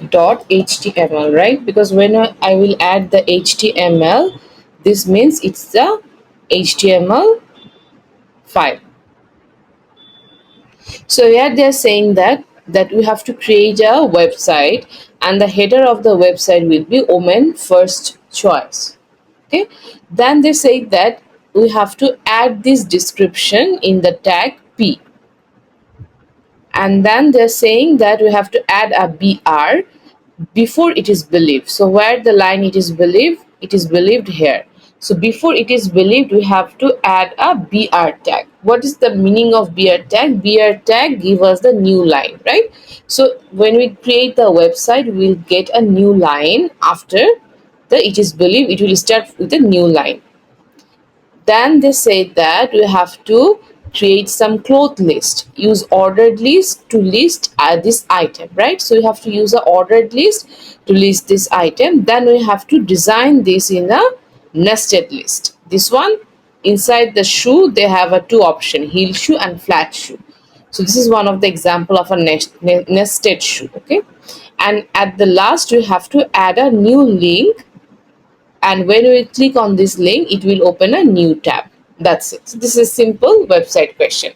dot html, right? Because when I will add the html, this means it's the html file. So here they are saying that we have to create a website, and the header of the website will be women first choice. Okay, then they say that we have to add this description in the tag p, and then they're saying that we have to add a br before it is believed. So where the line it is believed here. So before it is believed, we have to add a br tag. What is the meaning of br tag? Br tag give us the new line, right? So when we create the website, we'll get a new line after the it is believed. It will start with a new line. Then they say that we have to create some cloth list. Use ordered list to list this item, right? So you have to use an ordered list to list this item. Then we have to design this in a nested list. This one, inside the shoe, they have a two option: heel shoe and flat shoe. So this is one of the example of a nested shoe. Okay, and at the last, we have to add a new link, and when we click on this link, it will open a new tab. That's it. So this is simple website question.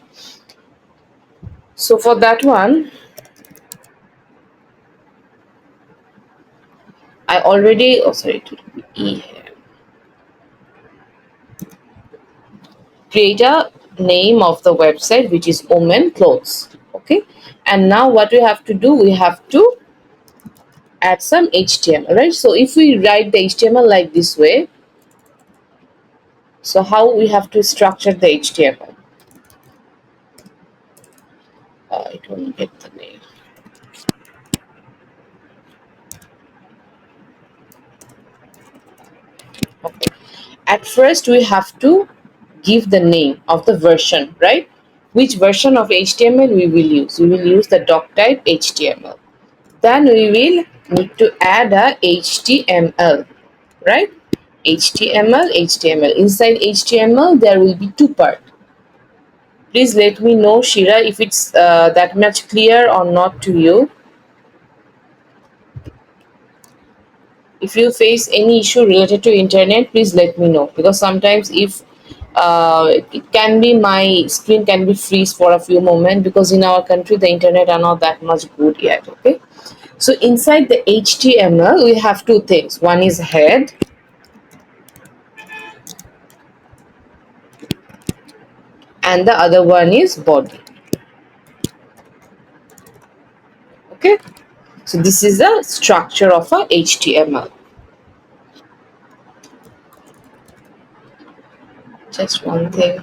So for that one, I already it will be E here. Create a name of the website, which is women clothes. Okay, and now what we have to do, we have to add some HTML, right? So if we write the HTML like this way, so how we have to structure the HTML? It won't get the name. Okay. At first, we have to give the name of the version, right? Which version of HTML we will use? We will use the doc type HTML. Then we will need to add a HTML, right? HTML. Inside HTML, there will be two parts. Please let me know, Shira, if it's that much clear or not to you. If you face any issue related to internet, please let me know, because sometimes if it can be my screen can be freeze for a few moments, because in our country the internet are not that much good yet. Okay, so inside the HTML we have two things. One is head, and the other one is body. Okay, so this is the structure of a HTML. Just one thing.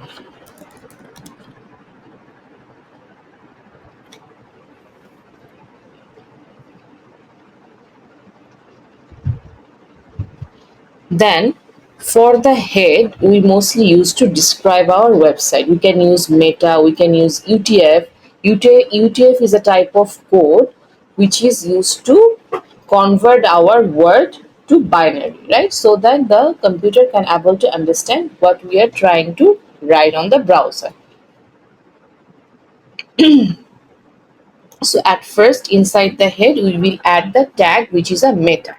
Then for the head, we mostly use to describe our website. We can use meta, we can use UTF. UTF is a type of code which is used to convert our word to binary, right? So that the computer can able to understand what we are trying to write on the browser. So at first, inside the head, we will add the tag which is a meta,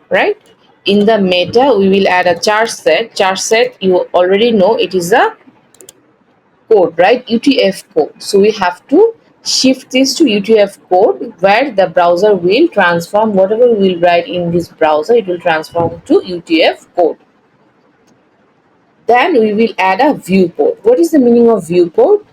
right? In the meta, we will add a char set. You already know it is a code, right? UTF code. So we have to shift this to UTF code, where the browser will transform whatever we will write in this browser, it will transform to UTF code. Then we will add a viewport. What is the meaning of viewport?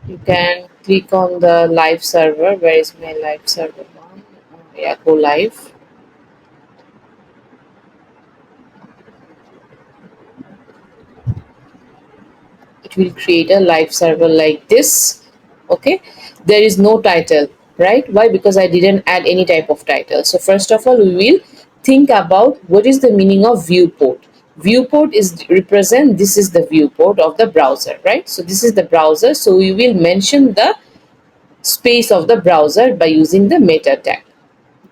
You can click on the live server. Where is my live server one? Yeah, go live. It will create a live server like this. Okay, there is no title, right? Why? Because I didn't add any type of title. So first of all, we will think about what is the meaning of viewport. Viewport is represent, this is the viewport of the browser, right? So this is the browser, so we will mention the space of the browser by using the meta tag.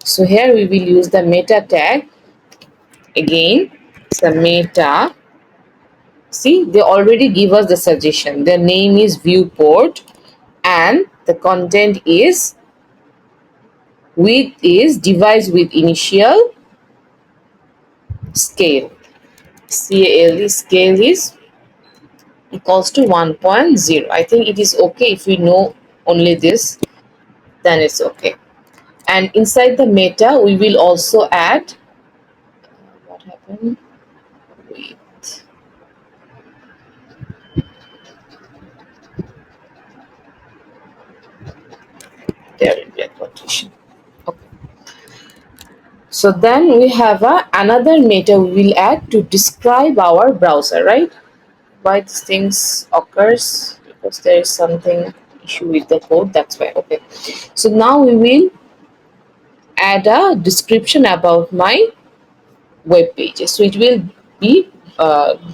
So here we will use the meta tag again. the meta. See, they already give us the suggestion. Their name is viewport and the content is width is device with initial scale. CALE scale is equals to 1.0. I think it is okay if we know only this, then it's okay. And inside the meta, we will also add what happened? Wait, there will be a quotation. Okay. So then we have another meta we will add to describe our browser, right? Why these things occurs? Because there is something issue with the code, that's why. Okay. So now we will add a description about my web pages. So it will be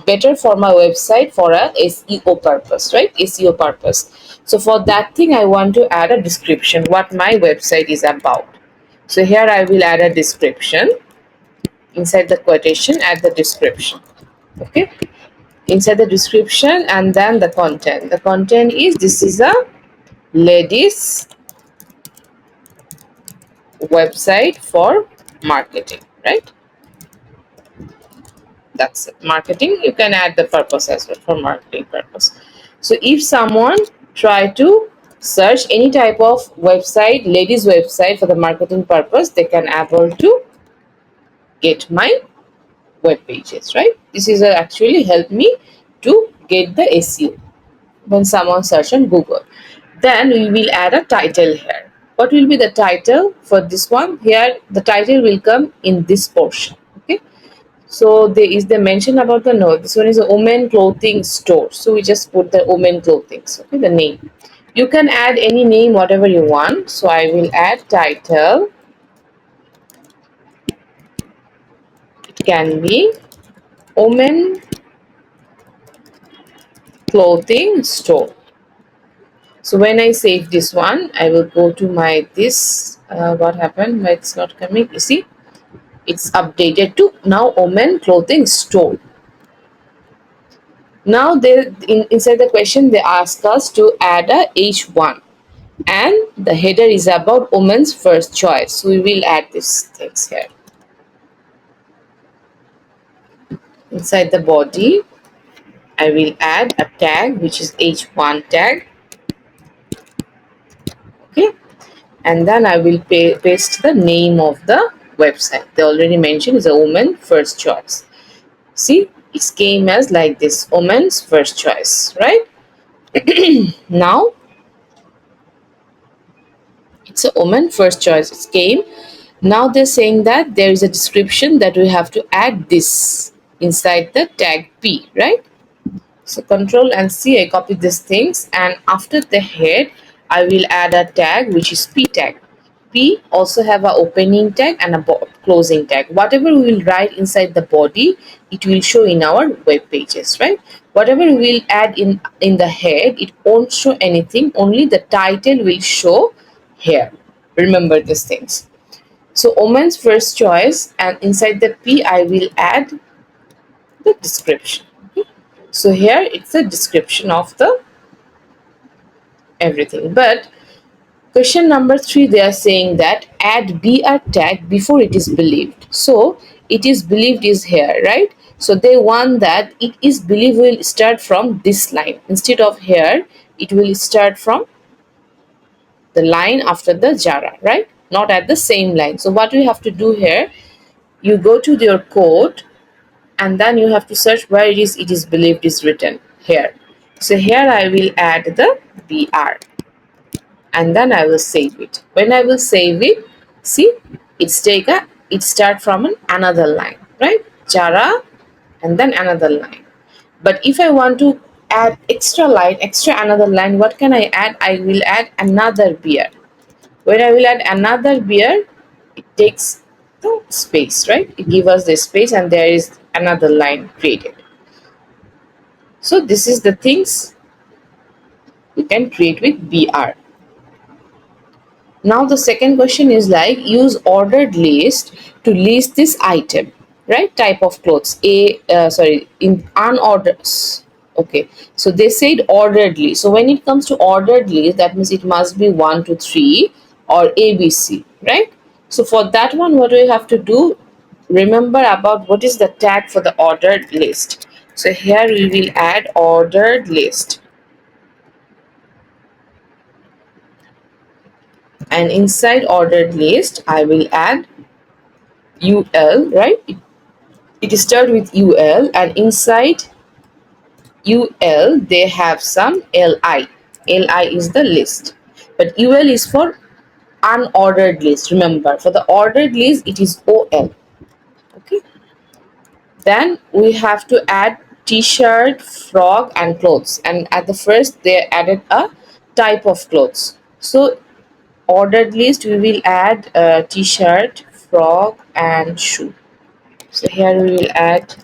better for my website for a SEO purpose, right? SEO purpose. So for that thing, I want to add a description what my website is about. So here I will add a description. Inside the quotation, add the description. Okay. Inside the description and then the content. The content is this is a ladies website for marketing, right? That's it. Marketing, you can add the purpose as well for marketing purpose. So if someone try to search any type of website, ladies website for the marketing purpose, they can able to get my web pages, right? This is actually help me to get the SEO when someone search on Google. Then we will add a title here. What will be the title for this one? Here the title will come in this portion. Okay. So there is the mention about the no. This one is a women clothing store. So we just put the women clothing. Okay, the name. You can add any name, whatever you want. So I will add title. It can be women clothing store. So when I save this one, I will go to my this. What happened? Why it's not coming? You see, it's updated to now women clothing store. Now they inside the question they ask us to add a H1 and the header is about women's first choice. So we will add these things here. Inside the body, I will add a tag which is H1 tag. Okay, and then I will paste the name of the website. They already mentioned is a woman first choice. See, it came as like this, woman's first choice, right? Now it's a woman first choice. It came. Now they're saying that there is a description that we have to add this inside the tag P, right? So Control and C, I copy these things, and after the head, I will add a tag which is P tag. P also have a opening tag and a closing tag. Whatever we will write inside the body, it will show in our web pages, right? Whatever we will add in the head, it won't show anything. Only the title will show here. Remember these things. So woman's first choice, and inside the P, I will add the description. Okay? So here it's a description of the everything. But question number 3, they are saying that add BR tag before it is believed. So it is believed is here, right? So they want that it is believed will start from this line. Instead of here, it will start from the line after the jara, right? Not at the same line. So what we have to do here, you go to your code and then you have to search where it is believed is written here. So here I will add the BR and then I will save it. When I will save it, see, it start from another line, right? Jara and then another line. But if I want to add extra line, another line, what can I add? I will add another BR. When I will add another BR, it takes the space, right? It gives us the space and there is another line created. So this is the things you can create with BR. Now the second question is like use ordered list to list this item. right? Type of clothes, sorry, in unorders. Okay, so they said orderedly. So when it comes to orderedly, that means it must be 1 to 3 or ABC, right? So for that one, what do we have to do? Remember about what is the tag for the ordered list. So here we will add ordered list, and inside ordered list I will add UL, right? It starts with UL, and inside UL they have some LI. LI is the list, but UL is for unordered list. Remember, for the ordered list it is OL. Okay, then we have to add t-shirt, frog and clothes, and at the first they added a type of clothes. So ordered list we will add t-shirt, frog and shoe. So here we will add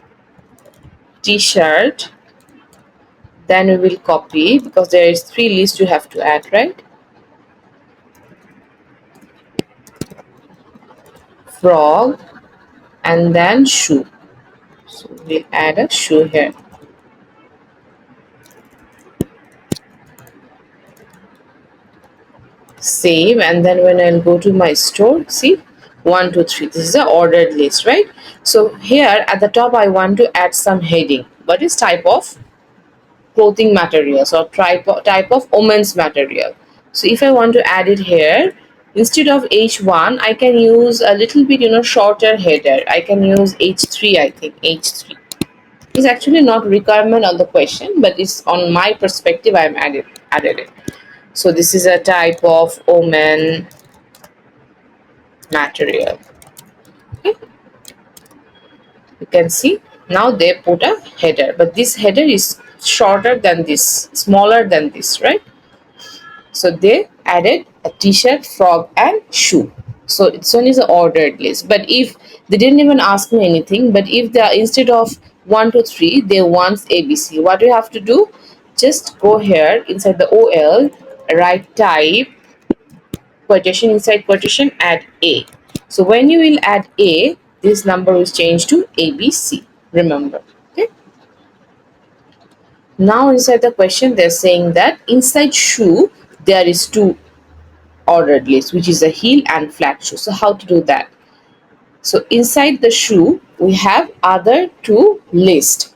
t-shirt, then we will copy because there is 3 lists you have to add, right? Frog and then shoe. So we'll add a shoe here. Save, and then when I'll go to my store, see, 1 2 3, this is the ordered list, right? So here at the top I want to add some heading. What is type of clothing materials or type of women's material? So if I want to add it here, instead of H1 I can use a little bit, shorter header. I can use H3. I think H3 is actually not requirement on the question, but it's on my perspective I'm added it. So this is a type of woman material. Okay, you can see now they put a header, but this header is shorter than this, smaller than this, right? So they added a t-shirt, frog and shoe. So this one is an ordered list. But if they didn't even ask me anything, but if they are, instead of 1 to 3 they want ABC, what do you have to do? Just go here inside the OL, write type, quotation, inside quotation add A. So when you will add A, this number will change to ABC. Remember. Okay. Now inside the question they're saying that inside shoe there is 2 ordered list, which is a heel and flat shoe. So how to do that? So inside the shoe we have other 2 list.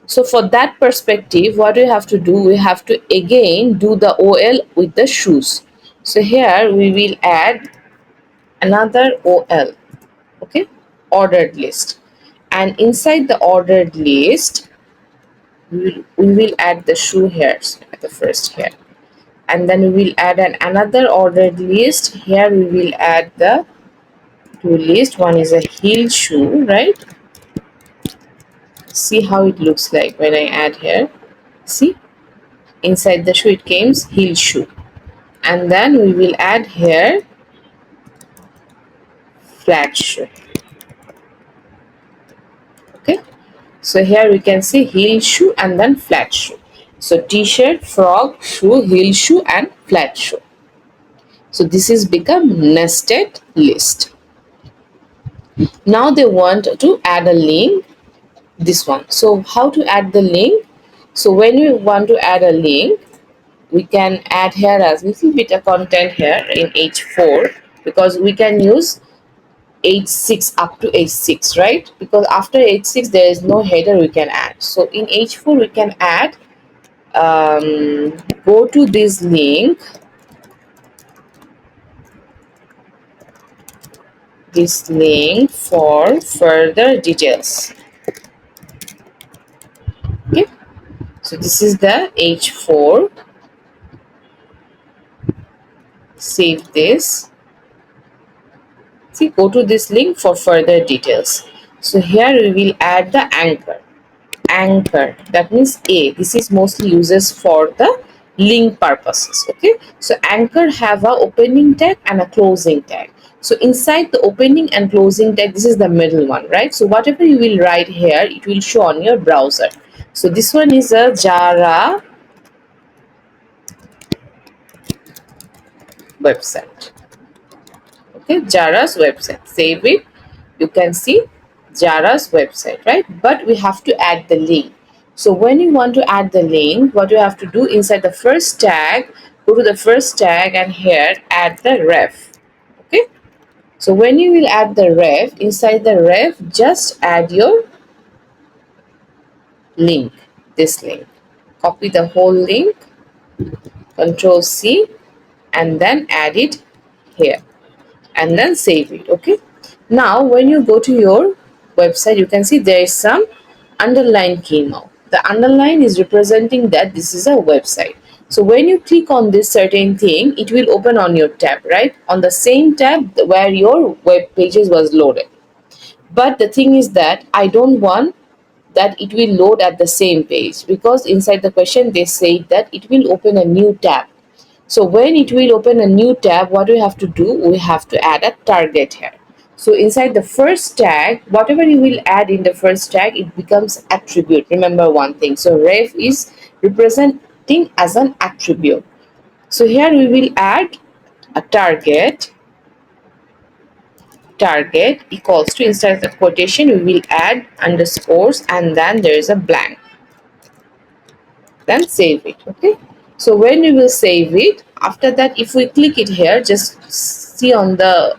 So for that perspective, what we have to do, we have to again do the OL with the shoes. So here we will add another OL, okay, ordered list, and inside the ordered list we will add the shoe here at the first here, and then we will add another ordered list. Here we will add the 2 list. One is a heel shoe, right? See how it looks like when I add here. See, inside the shoe it comes heel shoe, and then we will add here flat shoe. Okay, so here we can see heel shoe and then flat shoe. So t-shirt, frog, shoe, heel shoe and flat shoe. So this is become nested list. Now they want to add a link, this one. So how to add the link? So when we want to add a link, we can add here as little bit of content here in H4, because we can use H6 up to H6, right? Because after H6 there is no header we can add. So in H4 we can add go to this link, for further details. Okay, so this is the H4. Save this. See, go to this link for further details. So here we will add the anchor, that means A. This is mostly uses for the link purposes. Okay, so anchor have a opening tag and a closing tag. So inside the opening and closing tag, this is the middle one, right? So whatever you will write here, it will show on your browser. So this one is a Jara website. Okay, Jara's website. Save it. You can see Zara's website, right? But we have to add the link. So when you want to add the link, what you have to do, inside the first tag, go to the first tag and here add the ref. Okay. So when you will add the ref, inside the ref, just add your link, this link. Copy the whole link, Control C, and then add it here, and then save it. Okay. Now when you go to your website, you can see there is some underline key now. The underline is representing that this is a website. So when you click on this certain thing, it will open on your tab, right? On the same tab where your web pages was loaded. But the thing is that I don't want that it will load at the same page, because inside the question they say that it will open a new tab. So when it will open a new tab, what we have to do, we have to add a target here. So inside the first tag, whatever you will add in the first tag, it becomes attribute. Remember one thing. So ref is representing as an attribute. So here we will add a target equals to, instead of the quotation we will add underscores and then there is a blank, then save it. Okay. So when we will save it, after that if we click it here, just see on the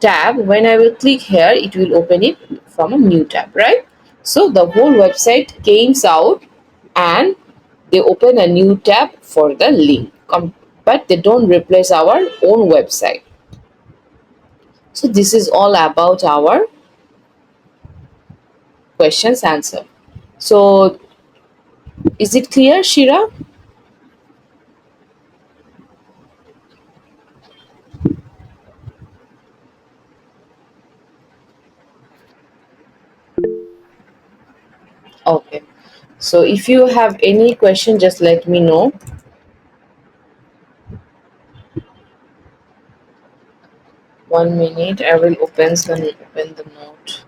tab, when I will click here it will open it from a new tab, right? So the whole website came out and they open a new tab for the link, but they don't replace our own website. So this is all about our questions answer. So is it clear, Shira? Okay. So if you have any question, just let me know. 1 minute, I will open the note.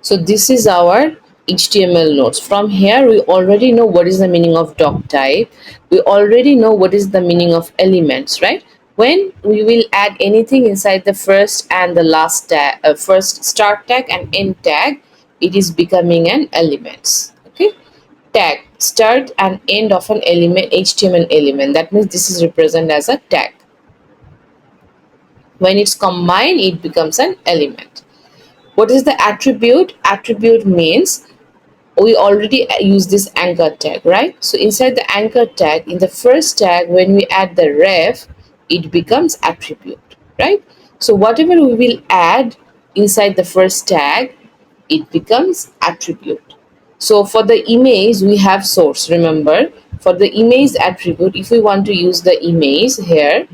So this is our HTML notes. From here, we already know what is the meaning of doc type. We already know what is the meaning of elements, right? When we will add anything inside the first and the last tag, first start tag and end tag, it is becoming an elements. Okay. Tag, start and end of an element, HTML element. That means this is represented as a tag. When it's combined, it becomes an element. What is the attribute? Attribute means we already use this anchor tag, right? So inside the anchor tag, in the first tag, when we add the ref, it becomes attribute, right? So whatever we will add inside the first tag, it becomes attribute. So for the image, we have source. Remember, for the image attribute, if we want to use the image here,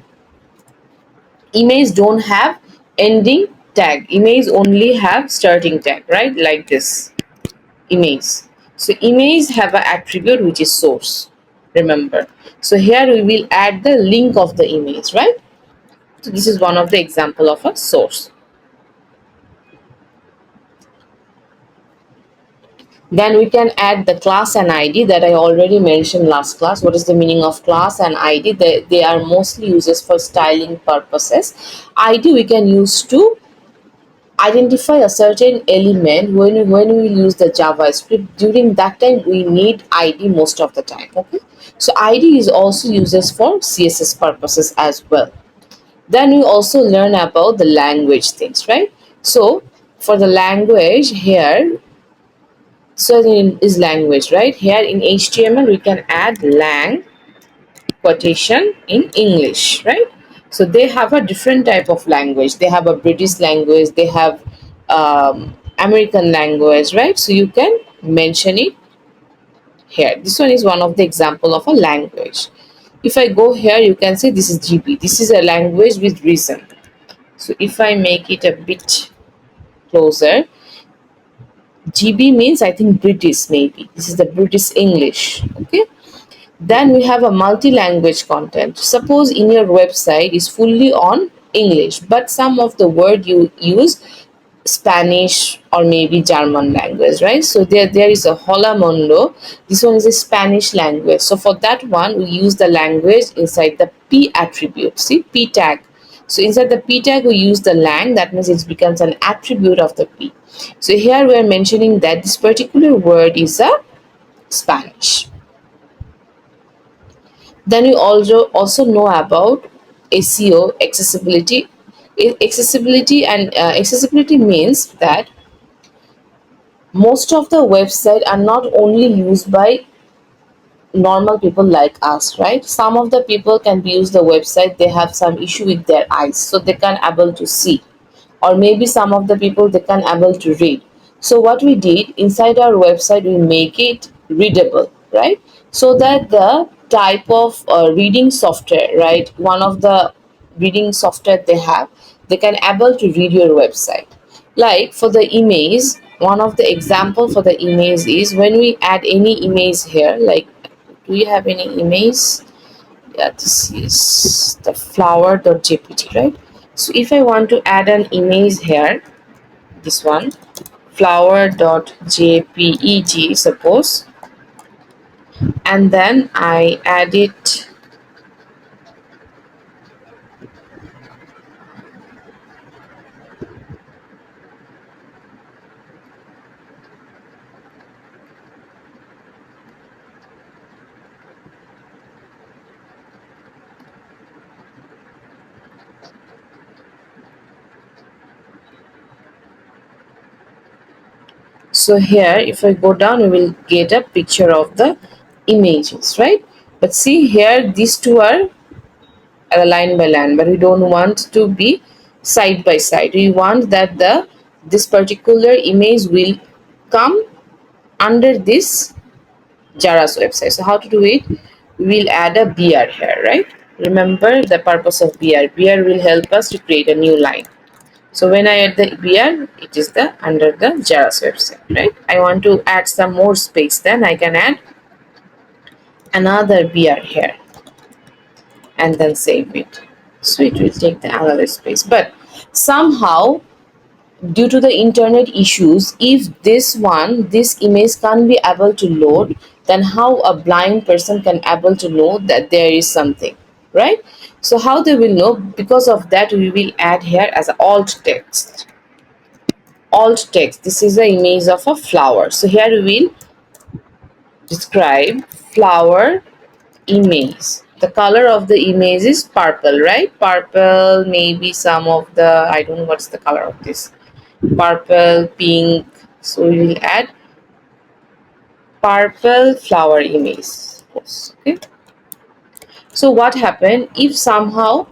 image don't have ending tag. Image only have starting tag, right? Like this. Image. So image have an attribute which is source. Remember. So here we will add the link of the image, right? So this is one of the example of a source. Then we can add the class and ID that I already mentioned last class. What is the meaning of class and ID? They are mostly used for styling purposes. ID we can use to identify a certain element when we will use the JavaScript. During that time we need ID most of the time. Okay, so ID is also uses for CSS purposes as well. Then we also learn about the language things, right? So for the language here, so is language, right? Here in HTML we can add lang quotation in English, right? So they have a different type of language. They have a British language, they have American language, right? So you can mention it here. This one is one of the example of a language. If I go here, you can see this is GB. This is a language with reason. So if I make it a bit closer, GB means I think British maybe. This is the British English. Okay. Then we have a multi-language content. Suppose in your website is fully on English, but some of the word you use Spanish or maybe German language, right? So there is a Hola Mundo. This one is a Spanish language. So for that one, we use the language inside the P attribute. See, P tag. So inside the P tag, we use the lang. That means it becomes an attribute of the P. So here we are mentioning that this particular word is a Spanish. Then you also know about SEO, accessibility. Accessibility means that most of the website are not only used by normal people like us, right? Some of the people can use the website, they have some issue with their eyes, so they can able to see, or maybe some of the people they can able to read. So what we did inside our website, we make it readable, right? So that the type of reading software, right, one of the reading software they have, they can able to read your website. Like for the image, one of the example for the image is when we add any image here, like do you have any image? Yeah, this is the flower.jpt, right? So if I want to add an image here, this one, flower.jpeg, suppose, and then I add it. So here, if I go down, we will get a picture of the images, right? But see here, these two are line by line, but we don't want to be side by side. We want that this particular image will come under this Jara's website. So how to do it? We'll add a BR here, right? Remember the purpose of BR. BR will help us to create a new line. So when I add the BR, it is the under the Jara's website, right? I want to add some more space, then I can add another BR here and then save it. So it will take the another space. But somehow, due to the internet issues, if this image can't be able to load, then how a blind person can able to know that there is something, right? So how they will know? Because of that, we will add here as alt text. Alt text, this is the image of a flower. So here we will describe flower image. The color of the image is purple, right? Purple, maybe some of the, I don't know what's the color of this, purple, pink. So we will add purple flower image. Yes, okay. So what happened if somehow,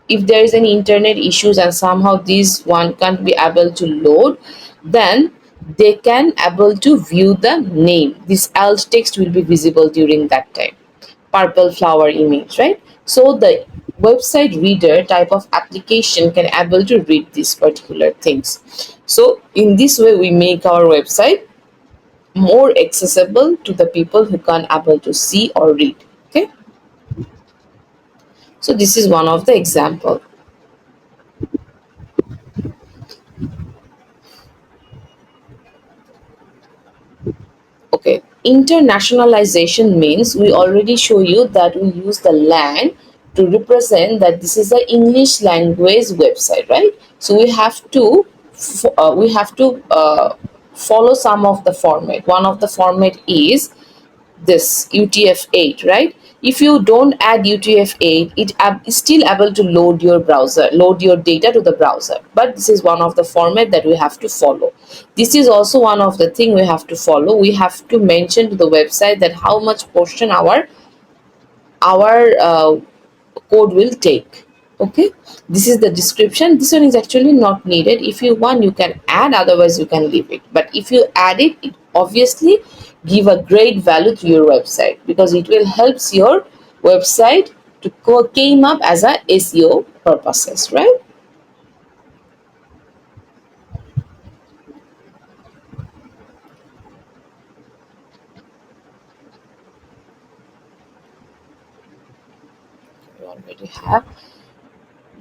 if there is any internet issues and somehow this one can't be able to load, then they can able to view the name. This alt text will be visible during that time. Purple flower image, right? So the website reader type of application can able to read these particular things. So in this way, we make our website more accessible to the people who can't able to see or read. Okay, so this is one of the example. Okay, internationalization means we already show you that we use the lang to represent that this is an English language website, right? So we have to follow some of the format. One of the format is this UTF-8, right? If you don't add UTF-8, it is still able to load your browser, load your data to the browser. But this is one of the format that we have to follow. This is also one of the thing we have to follow. We have to mention to the website that how much portion our code will take. Okay, this is the description. This one is actually not needed. If you want, you can add, otherwise you can leave it. But if you add it, it obviously give a great value to your website, because it will helps your website to came up as a SEO purposes, right? We already have.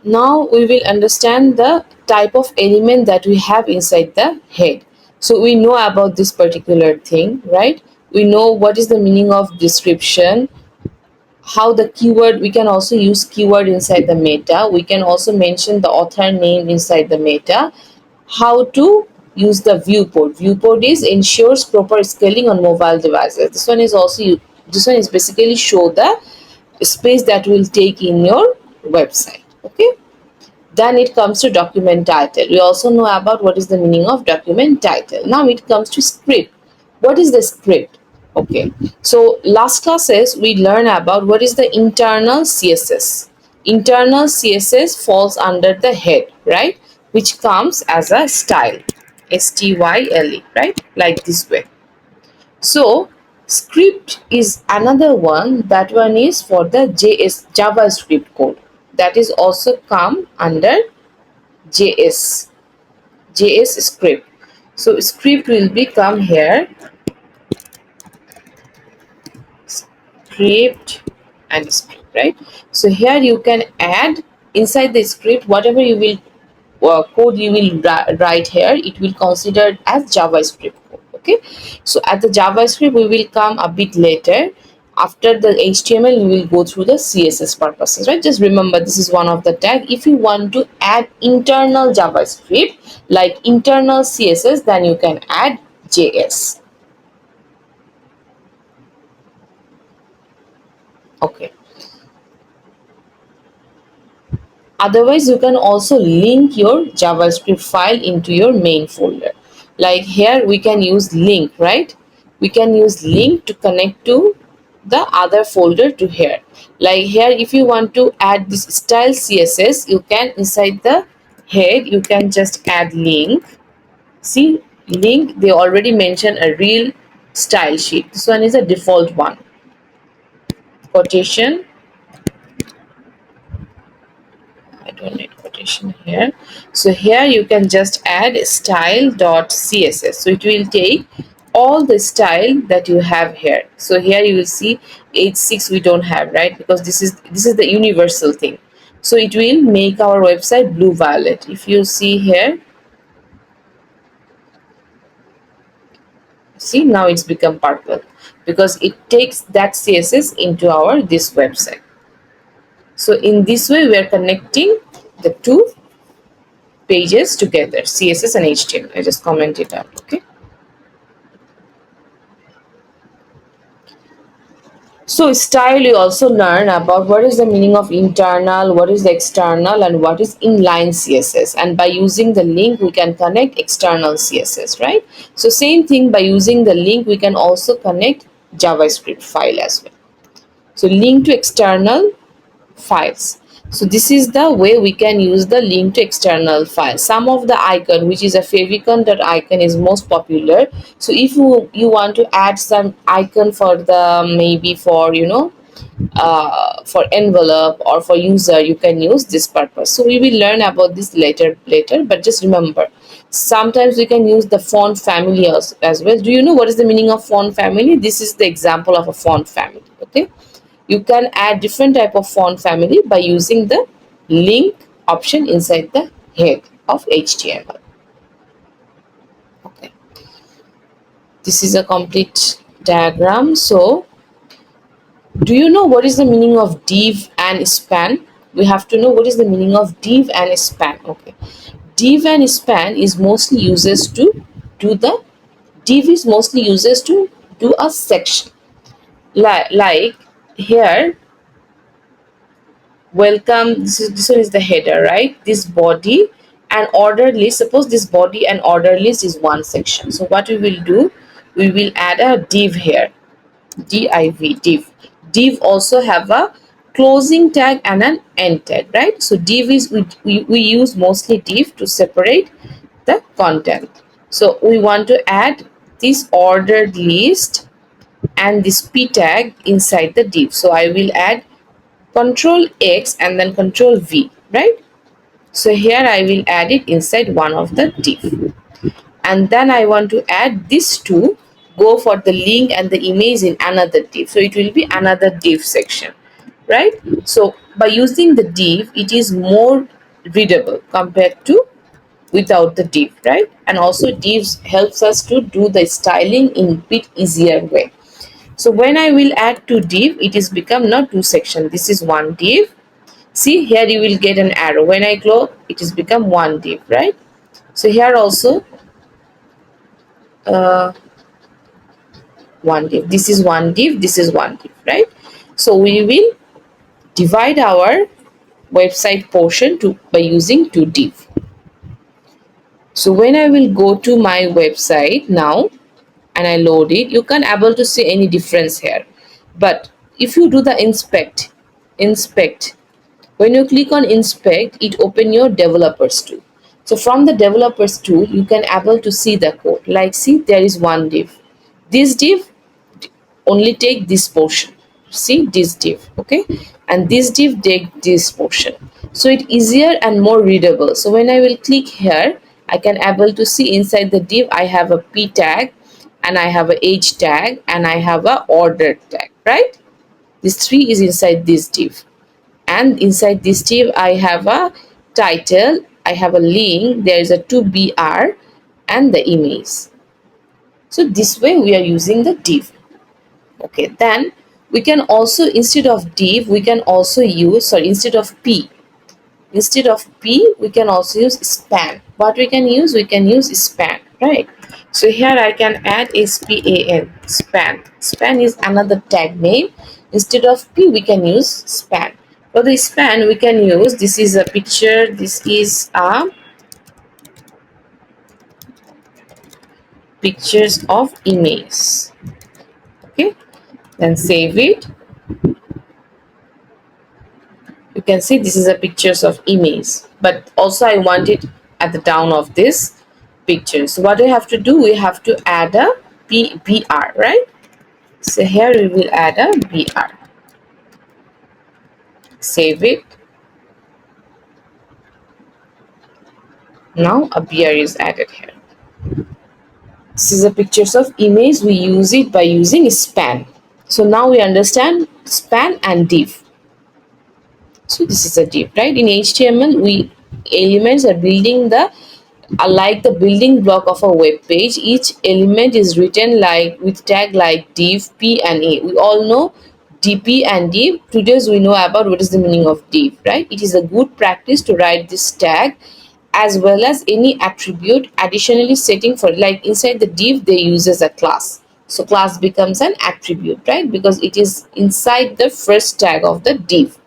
Now we will understand the type of element that we have inside the head. So we know about this particular thing, right? We know what is the meaning of description, how the keyword, we can also use keyword inside the meta, we can also mention the author name inside the meta, how to use the viewport. Viewport is ensures proper scaling on mobile devices. This one is also, this one is basically show the space that will take in your website. Okay, then it comes to document title. We also know about what is the meaning of document title. Now it comes to script. What is the script? Okay, so last classes we learned about what is the internal CSS. Internal CSS falls under the head, right? Which comes as a style, style, right? Like this way. So script is another one. That one is for the JavaScript code. That is also come under JS script. So script will become here script and script, right? So here you can add inside the script whatever you will code you will write here, it will considered as JavaScript code. Okay, so at the JavaScript we will come a bit later. After the HTML we will go through the CSS purposes, right? Just remember this is one of the tag. If you want to add internal JavaScript like internal CSS, then you can add JS. Okay, otherwise you can also link your JavaScript file into your main folder. Like here we can use link, right? We can use link to connect to the other folder to here. Like here if you want to add this style CSS, you can inside the head you can just add link. See, link, they already mentioned a real style sheet. This one is a default one. Quotation, I don't need quotation here. So here you can just add style.css. So it will take all the style that you have here. So here you will see H6 we don't have, right? Because this is the universal thing. So it will make our website blue violet. If you see here, see now it's become purple because it takes that CSS into our this website. So in this way we are connecting the two pages together, CSS and HTML. I just comment it out. Okay, so style, you also learn about what is the meaning of internal, what is the external, and what is inline CSS. And by using the link we can connect external CSS, right? So same thing, by using the link we can also connect JavaScript file as well. So link to external files. So this is the way we can use the link to external file. Some of the icon, which is a favicon that icon is most popular. So if you want to add some icon for the, maybe for for envelope or for user, you can use this purpose. So we will learn about this later, but just remember sometimes we can use the font family as well. Do you know what is the meaning of font family? This is the example of a font family. Okay, you can add different type of font family by using the link option inside the head of HTML. Okay, this is a complete diagram. So do you know what is the meaning of div and span? We have to know what is the meaning of div and span. Okay, div and span is mostly uses to do the, div is mostly uses to do a section, like here welcome, this one is the header, right? This body and order list, suppose this body and order list is one section. So what we will do, we will add a div here, div. Div also have a closing tag and an end tag, right? So div is we use mostly div to separate the content. So we want to add this ordered list and this p tag inside the div. So I will add control X and then control V, right? So here I will add it inside one of the div, and then I want to add these two, go for the link and the image in another div, so it will be another div section, right? So by using the div, it is more readable compared to without the div, right? And also divs helps us to do the styling in bit easier way. So when I will add two div, it is become not two section, this is one div. See here you will get an arrow, when I close it is become one div, right? So here also uh, one div, this is one div, this is one div, right? So we will divide our website portion to by using two div. So when I will go to my website now and I load it, you can able to see any difference here. But if you do the inspect, when you click on inspect, it open your developers tool. So from the developers tool, you can able to see the code. Like see, there is one div. This div only take this portion. See this div, okay, and this div take this portion. So it easier and more readable. So when I will click here, I can able to see inside the div I have a p tag and I have a age tag and I have a ordered tag, right? This three is inside this div, and inside this div I have a title, I have a link, there is a to br and the image. So this way we are using the div. Okay, then we can also, instead of div, we can also use, sorry, instead of p we can also use span. What we can use? We can use span, right? So here I can add span, span. Span is another tag name. Instead of p we can use span. For the span we can use, this is a picture, this is a pictures of image. Okay, then save it. You can see this is a pictures of image, but also I want it at the down of this picture. So what we have to do, we have to add a br, right? So here we will add a br, save it. Now a br is added here. This is a pictures of image, we use it by using span. So now we understand span and div. So this is a div, right? In HTML, we elements are building the like the building block of a web page. Each element is written like with tag like div, p and a. We all know dp and div. Today we know about what is the meaning of div, right? It is a good practice to write this tag as well as any attribute additionally setting for, like inside the div they use as a class. So class becomes an attribute, right? Because it is inside the first tag of the div.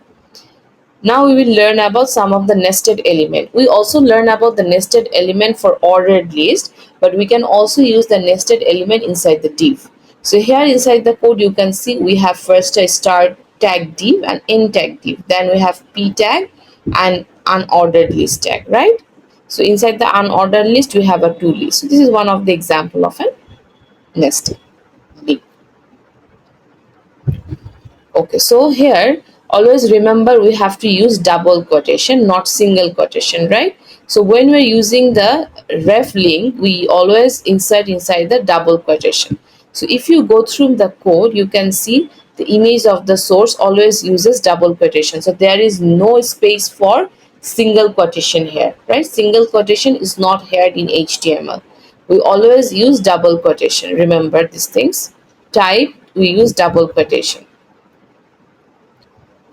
Now we will learn about some of the nested element. We also learn about the nested element for ordered list, but we can also use the nested element inside the div. So here inside the code you can see we have first a start tag div and end tag div. Then we have p tag and unordered list tag, right? So inside the unordered list we have a to list. So this is one of the example of a nested div. Okay, so here always remember we have to use double quotation, not single quotation, right? So when we're using the ref link, we always insert inside the double quotation. So if you go through the code, you can see the image of the source always uses double quotation. So there is no space for single quotation here, right? Single quotation is not here in HTML. We always use double quotation. Remember these things. Type, we use double quotation.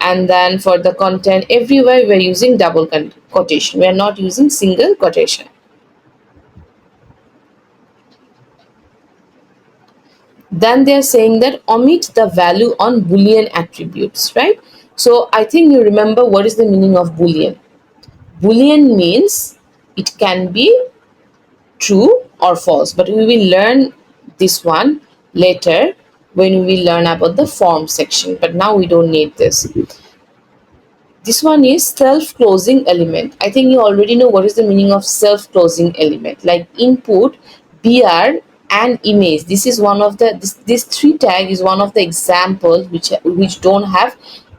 And then for the content, everywhere we're using double quotation, we are not using single quotation. Then they are saying that omit the value on boolean attributes, right? So I think you remember what is the meaning of boolean. Boolean means it can be true or false, but we will learn this one later when we learn about the form section, but now we don't need this. This one is self-closing element. I think you already know what is the meaning of self-closing element. Like input, BR, and image. This is one of the this three tag is one of the examples which don't have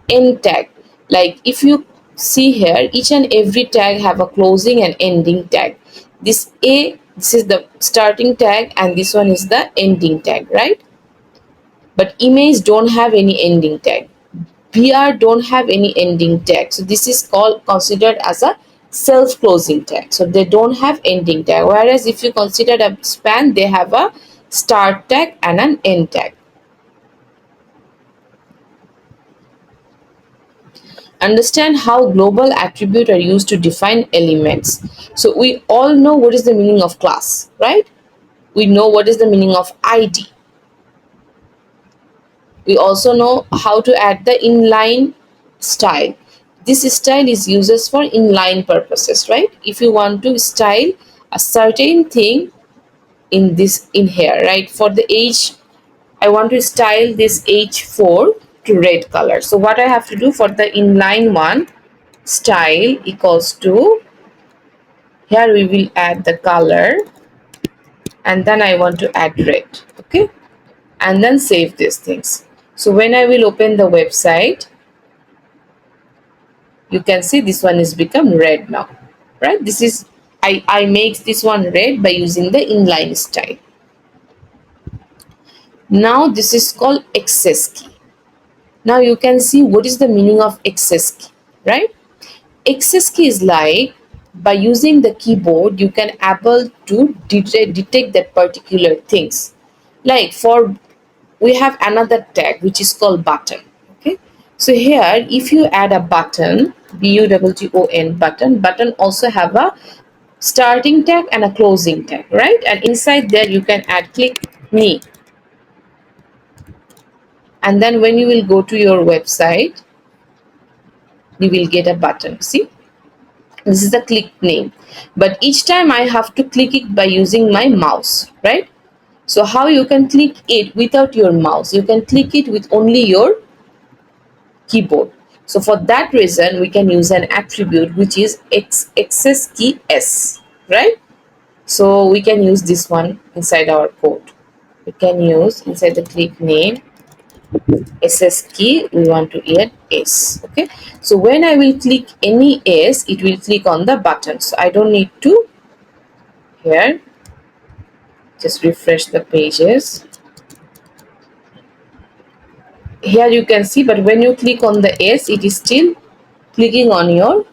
end tag. Like if you see here, each and every tag have a closing and ending tag. This is the starting tag, and this one is the ending tag, right? But image don't have any ending tag. BR don't have any ending tag. So this is called considered as a self-closing tag. So they don't have ending tag. Whereas if you consider a span, they have a start tag and an end tag. Understand how global attributes are used to define elements. So we all know what is the meaning of class, right? We know what is the meaning of ID. We also know how to add the inline style. This style is used for inline purposes, right? If you want to style a certain thing in here, right? For the age, I want to style this H4 to red color. So what I have to do for the inline one, style equals to, here we will add the color, and then I want to add red, okay? And then save these things. So when I will open the website, you can see this one is become red now, right? This is I make this one red by using the inline style. Now this is called access key. Now you can see what is the meaning of access key, right? Access key is like, by using the keyboard you can able to detect that particular things. Like for, we have another tag which is called button, okay? So here if you add a button, button, button also have a starting tag and a closing tag, right? And inside there you can add click me, and then when you will go to your website you will get a button. See, this is the click name, but each time I have to click it by using my mouse, right? So how you can click it without your mouse? You can click it with only your keyboard. So for that reason we can use an attribute which is access key s, right? So we can use this one inside our code. We can use inside the click name ss key, we want to add s, okay? So when I will click any s, it will click on the button, so I don't need to here just refresh the pages. Here you can see, but when you click on the s, it is still clicking on your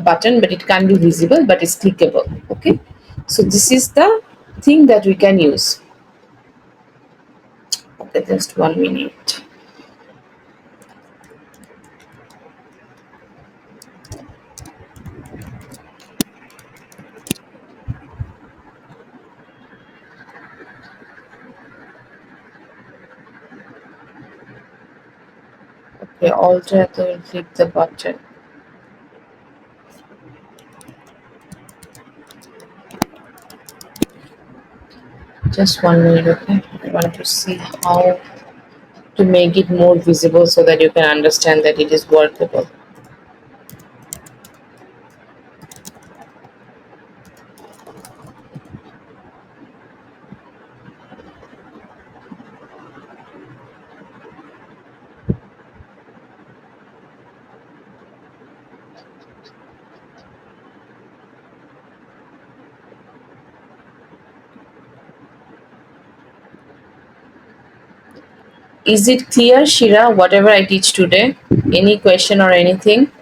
button, but it can't be visible, but it's clickable, okay? So this is the thing that we can use. Okay, just 1 minute. Okay, alter, will click the button. Just 1 minute, okay? I want to see how to make it more visible so that you can understand that it is workable. Is it clear, Shira, whatever I teach today? Any question or anything?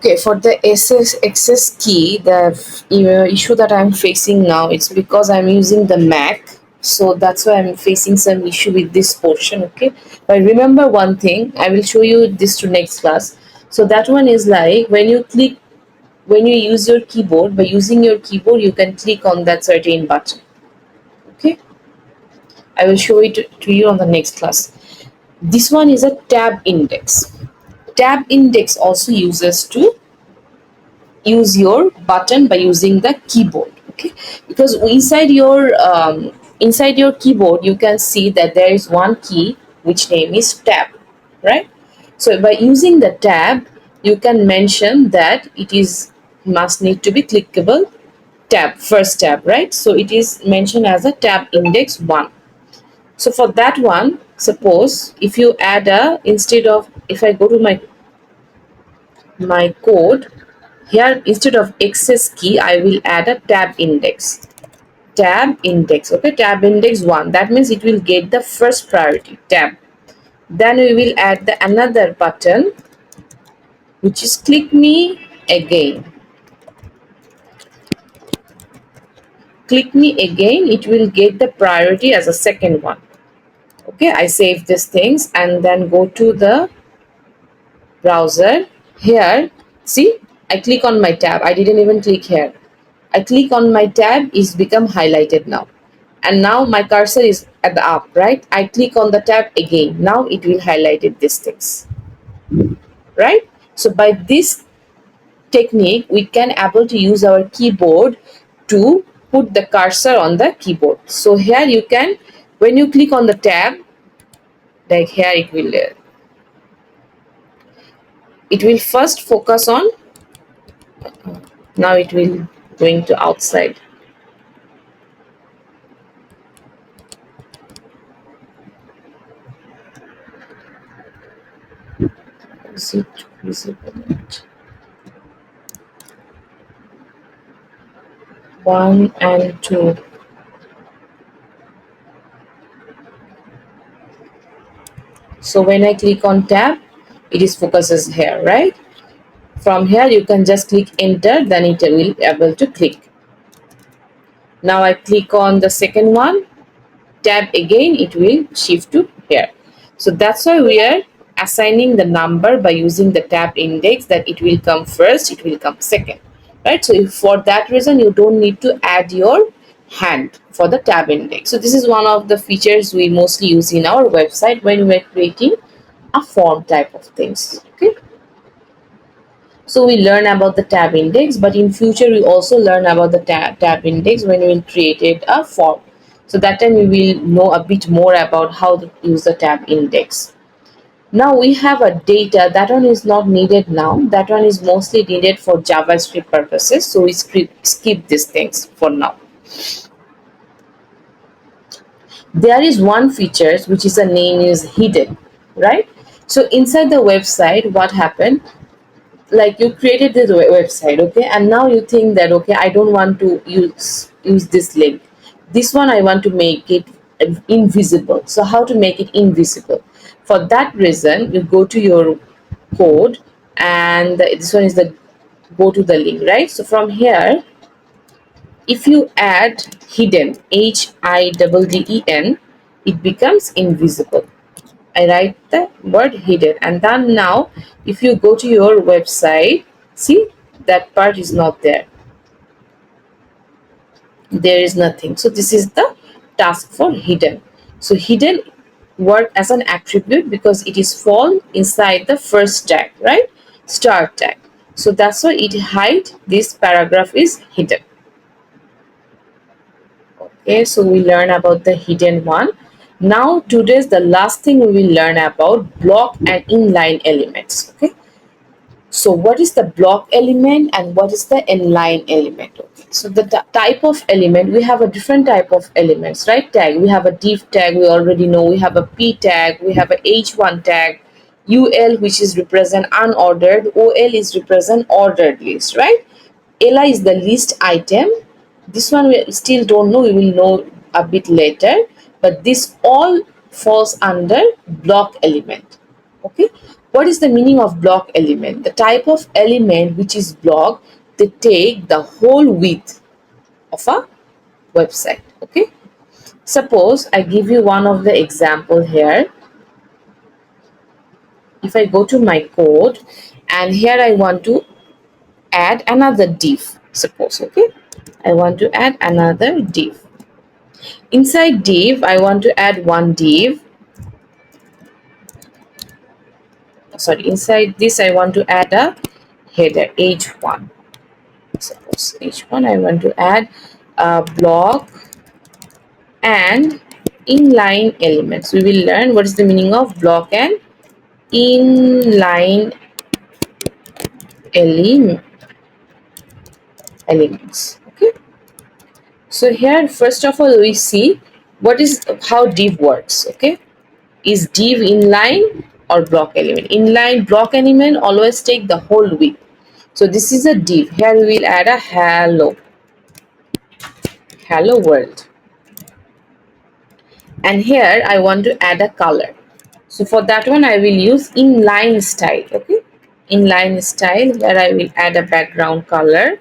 Okay, for the access key, the issue that I'm facing now, it's because I'm using the Mac, so that's why I'm facing some issue with this portion. Okay, but remember one thing, I will show you this to next class. So that one is like when you use your keyboard, by using your keyboard you can click on that certain button. Okay, I will show it to you on the next class. This one is a tab index. Tab index also uses to use your button by using the keyboard. Okay, because inside your keyboard you can see that there is one key which name is tab, right? So by using the tab you can mention that it is must need to be clickable tab, first tab, right? So it is mentioned as a tab index 1. So for that one, suppose if you add a, instead of, if I go to my code here, instead of access key I will add a tab index. Tab index, okay, tab index 1, that means it will get the first priority tab. Then we will add the another button which is click me again. Click me again, it will get the priority as a second one. Okay, I save these things and then go to the browser. Here, see, I click on my tab, I didn't even click here. I click on my tab, is become highlighted now, and now my cursor is at the up, right? I click on the tab again, now it will highlighted these things, right? So by this technique we can able to use our keyboard to put the cursor on the keyboard. So here you can, when you click on the tab, like here it will first focus on, now it will going to outside. Is it visible? 1 and 2. So when I click on tab, it is focuses here, right? From here you can just click enter, then it will able to click. Now I click on the second one, tab again, it will shift to here. So that's why we are assigning the number by using the tab index, that it will come first, it will come second, right? So if for that reason you don't need to add your hand for the tab index. So this is one of the features we mostly use in our website when we're creating a form type of things. Okay, so we learn about the tab index, but in future we also learn about the tab index when we created a form. So that time we will know a bit more about how to use the tab index. Now we have a data, that one is not needed now, that one is mostly needed for JavaScript purposes, so we skip these things for now. There is one feature which is a name is hidden, right? So inside the website what happened, like you created this website, okay, and now you think that, okay, I don't want to use this link, this one I want to make it invisible. So how to make it invisible? For that reason you go to your code, and this one is the go to the link, right? So from here if you add hidden, HIDDEN, it becomes invisible. I write the word hidden, and then now if you go to your website, see that part is not there, there is nothing. So this is the task for hidden. So hidden work as an attribute because it is fall inside the first tag, right? Start tag. So that's why it hide this paragraph is hidden. Okay, so we learn about the hidden one. Now today's the last thing we will learn about block and inline elements. Okay, so what is the block element and what is the inline element? Okay, so the type of element, we have a different type of elements, right? Tag, we have a div tag, we already know, we have a p tag, we have a h1 tag, ul which is represent unordered, ol is represent ordered list, right? li is the list item. This one we still don't know, we will know a bit later, but this all falls under block element. Okay, What is the meaning of block element? The type of element which is block, they take the whole width of a website. Okay, suppose I give you one of the example here. If I go to my code and here I want to add another div, suppose, okay, I want to add another div. Inside div I want to add one div, sorry, inside this I want to add a header h1. Suppose h1 I want to add a block and inline elements. We will learn what is the meaning of block and inline elements. Okay, so here first of all we see what is how div works. Okay, is div inline or block element? Inline block element always take the whole width. So this is a div. Here we will add a hello world, and here I want to add a color. So for that one I will use inline style. Okay, inline style, where I will add a background color,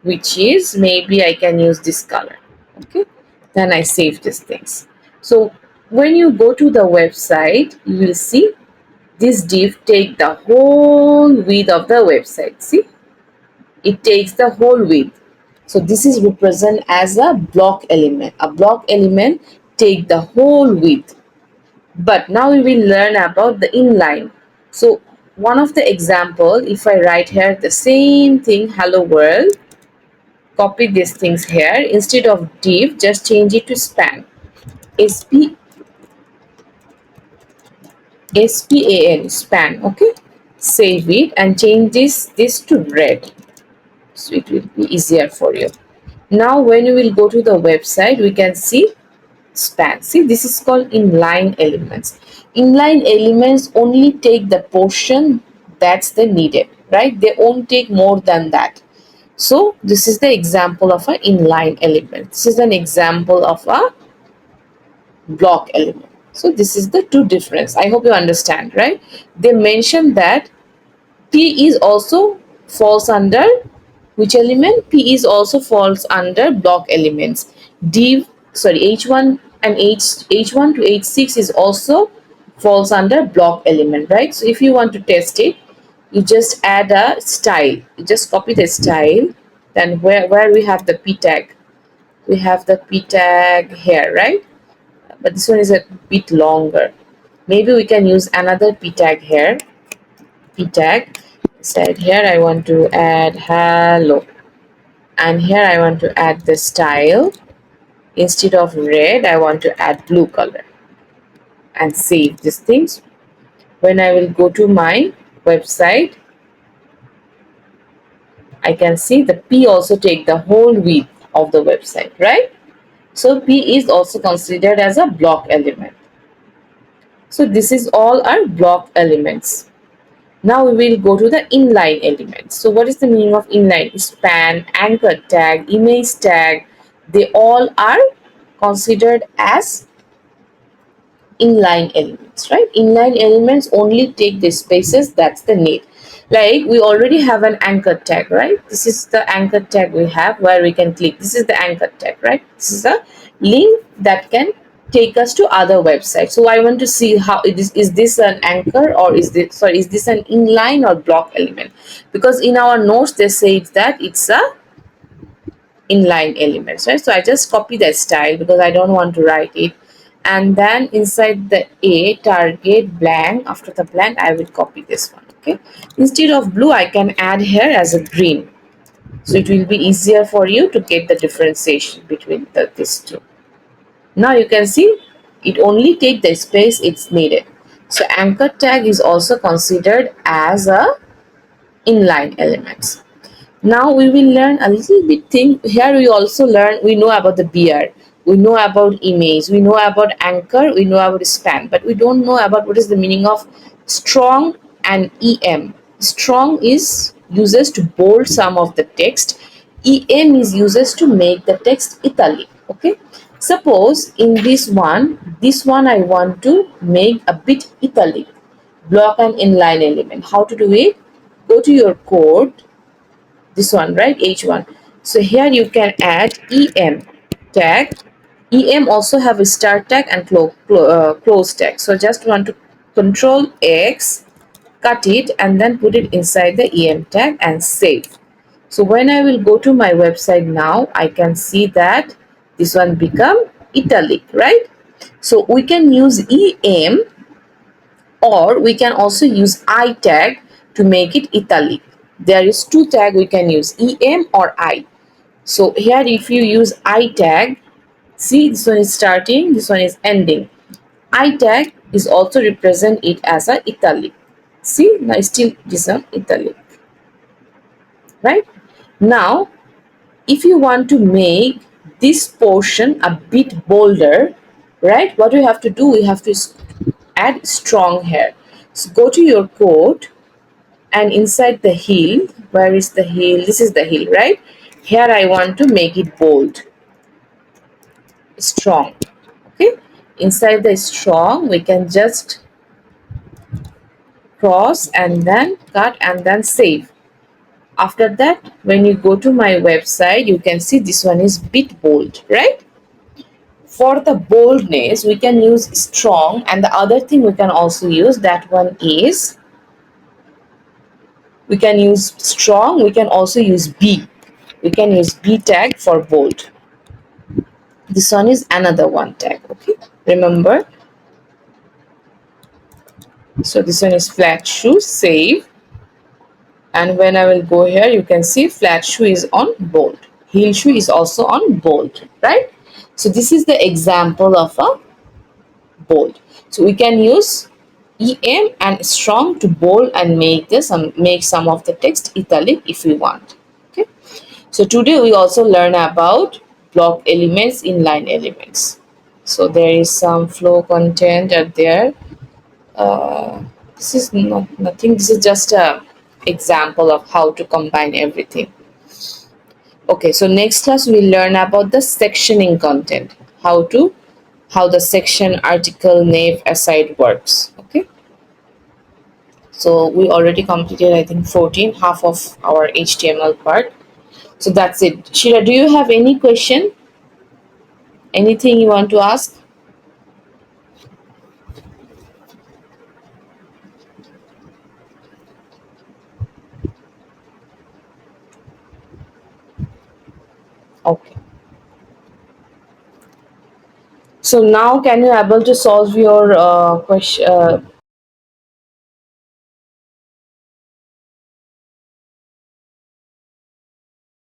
which is maybe I can use this color. Okay, then I save these things. So when you go to the website, you will see this div take the whole width of the website. See, it takes the whole width. So this is represent as a block element. A block element take the whole width. But now we will learn about the inline. So one of the example, if I write here the same thing, hello world, copy these things here, instead of div just change it to span, span, span. Okay, save it and change this to red, so it will be easier for you. Now when you will go to the website, we can see span. See, this is called inline elements. Inline elements only take the portion that's the needed, right? They won't take more than that. So this is the example of an inline element. This is an example of a block element. So this is the two difference. I hope you understand, right? They mentioned that P is also falls under which element? P is also falls under block elements. Div, sorry, H1 and H1 to H6 is also falls under block element, right? So if you want to test it, you just add a style. You just copy the style. Then where we have the P tag, we have the P tag here, right? But this one is a bit longer. Maybe we can use another P tag here. P tag. Said here I want to add hello, and here I want to add the style. Instead of red I want to add blue color, and save these things. When I will go to my website, I can see the P also take the whole width of the website, right? So P is also considered as a block element. So this is all our block elements. Now we will go to the inline elements. So what is the meaning of inline? Span, anchor tag, image tag, they all are considered as inline elements, right? Inline elements only take the spaces that's the need. Like we already have an anchor tag, right? This is the anchor tag we have where we can click. This is the anchor tag, right? This is a link that can take us to other websites. So I want to see how it is this an anchor or is this, sorry, is this an inline or block element? Because in our notes they say that it's a inline elements, right? So I just copy the style because I don't want to write it, and then inside the A target blank, after the blank I will copy this one. Okay, instead of blue I can add here as a green, so it will be easier for you to get the differentiation between these two. Now you can see it only take the space it's needed. So anchor tag is also considered as a inline elements. Now we will learn a little bit thing here. We also learn, we know about the BR, we know about image, we know about anchor, we know about span, but we don't know about what is the meaning of strong and EM. Strong is uses to bold some of the text, EM is uses to make the text italic. Okay, suppose in this one I want to make a bit italic, block an inline element. How to do it? Go to your code, this one, right? H1. So here you can add em tag. Em also have a start tag and close tag. So just want to control X, cut it, and then put it inside the em tag and save. So when I will go to my website now, I can see that this one become italic, right? So we can use em, or we can also use I tag to make it italic. There is two tag we can use, em or I. So here if you use I tag, see, this one is starting, this one is ending. I tag is also represent it as a italic. See, now still this one italic, right? Now if you want to make this portion a bit bolder, right, what we have to do, we have to add strong here. So go to your code, and inside the heel, where is the heel? This is the heel, right? Here I want to make it bold, strong. Okay, inside the strong we can just cross and then cut and then save. After that, when you go to my website, you can see this one is bit bold, right? For the boldness we can use strong, and the other thing we can also use, that one is, we can use strong, we can also use B. We can use B tag for bold. This one is another one tag, okay? Remember. So this one is flat shoe, save. And when I will go here, you can see flat shoe is on bold. Heel shoe is also on bold, right? So this is the example of a bold. So we can use em and strong to bold and make some of the text italic if we want. Okay. So today we also learn about block elements, inline elements. So there is some flow content at there. This is not nothing. This is just a example of how to combine everything. Okay, so next class we'll learn about the sectioning content. How the section, article, nav, aside works. Okay. So we already completed, I think, 14, half of our HTML part. So that's it. Shira, do you have any question? Anything you want to ask? Okay. So now can you able to solve your question?